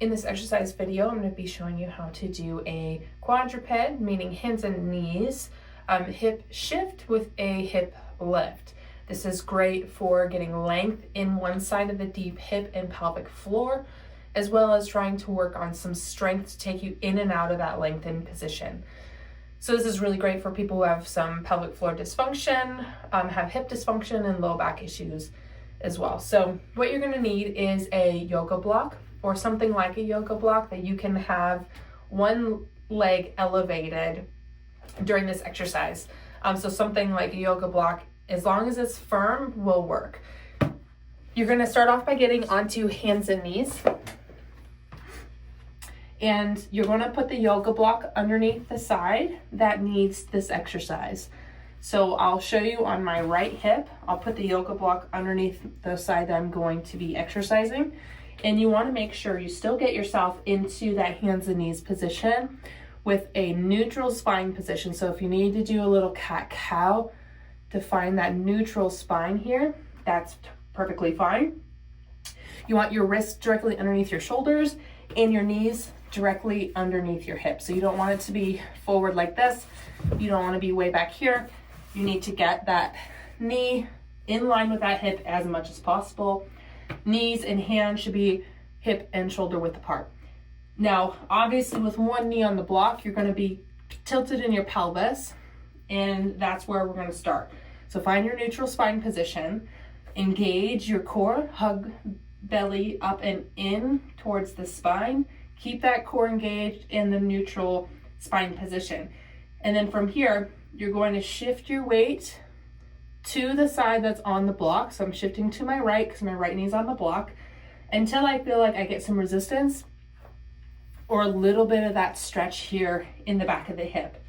In this exercise video, I'm going to be showing you how to do a quadruped, meaning hands and knees, hip shift with a hip lift. This is great for getting length in one side of the deep hip and pelvic floor, as well as trying to work on some strength to take you in and out of that lengthened position. So this is really great for people who have some pelvic floor dysfunction, have hip dysfunction, and low back issues as well. So what you're going to need is a yoga block, or something like a yoga block that you can have one leg elevated during this exercise. So something like a yoga block, as long as it's firm, will work. You're going to start off by getting onto hands and knees. And you're going to put the yoga block underneath the side that needs this exercise. So I'll show you on my right hip. I'll put the yoga block underneath the side that I'm going to be exercising. And you want to make sure you still get yourself into that hands and knees position with a neutral spine position. So if you need to do a little cat-cow to find that neutral spine here, that's perfectly fine. You want your wrists directly underneath your shoulders and your knees directly underneath your hips. So you don't want it to be forward like this. You don't want to be way back here. You need to get that knee in line with that hip as much as possible. Knees and hands should be hip and shoulder width apart. Now, obviously with one knee on the block, you're going to be tilted in your pelvis, and that's where we're going to start. So find your neutral spine position, engage your core, hug belly up and in towards the spine. Keep that core engaged in the neutral spine position. And then from here, you're going to shift your weight to the side that's on the block. So I'm shifting to my right because my right knee's on the block until I feel like I get some resistance or a little bit of that stretch here in the back of the hip.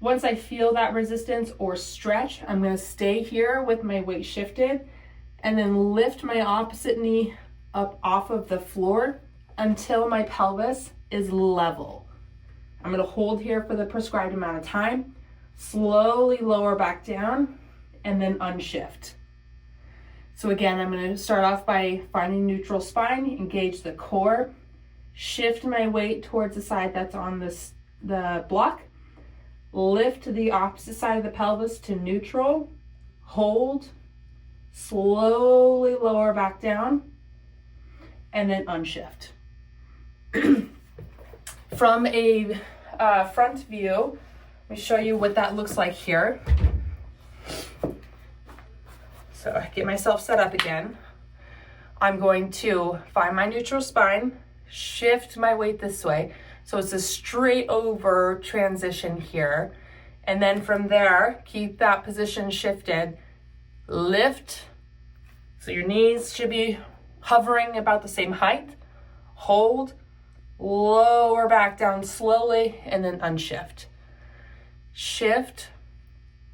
Once I feel that resistance or stretch, I'm going to stay here with my weight shifted and then lift my opposite knee up off of the floor until my pelvis is level. I'm going to hold here for the prescribed amount of time, slowly lower back down, and then unshift. So again, I'm going to start off by finding neutral spine, engage the core, shift my weight towards the side that's on the block, lift to the opposite side of the pelvis to neutral, hold, slowly lower back down, and then unshift. From a front view, let me show you what that looks like here. So I get myself set up again. I'm going to find my neutral spine, shift my weight this way. So it's a straight over transition here. And then from there, keep that position shifted, lift. So your knees should be hovering about the same height. Hold, lower back down slowly, and then unshift. Shift,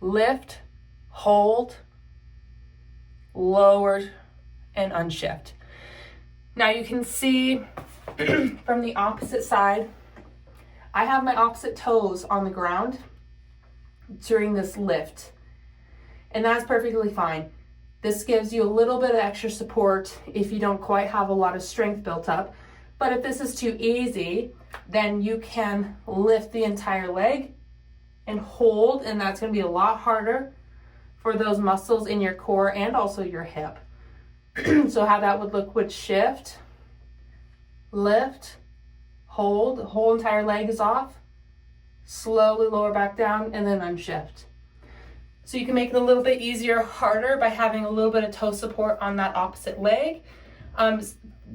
lift, hold, lower, and unshift. Now you can see from the opposite side, I have my opposite toes on the ground during this lift, and that's perfectly fine. This gives you a little bit of extra support if you don't quite have a lot of strength built up. But if this is too easy, then you can lift the entire leg and hold, and that's going to be a lot harder for those muscles in your core and also your hip. So how that would look would shift, lift, hold, the whole entire leg is off, slowly lower back down, and then unshift. So you can make it a little bit easier, harder by having a little bit of toe support on that opposite leg.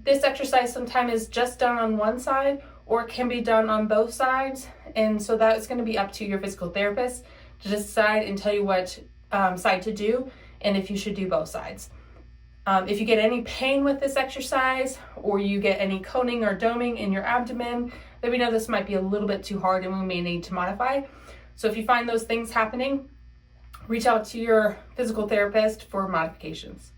This exercise sometimes is just done on one side or it can be done on both sides. And so that is going to be up to your physical therapist to decide and tell you what side to do and if you should do both sides. If you get any pain with this exercise or you get any coning or doming in your abdomen, then we know this might be a little bit too hard and we may need to modify. So if you find those things happening, reach out to your physical therapist for modifications.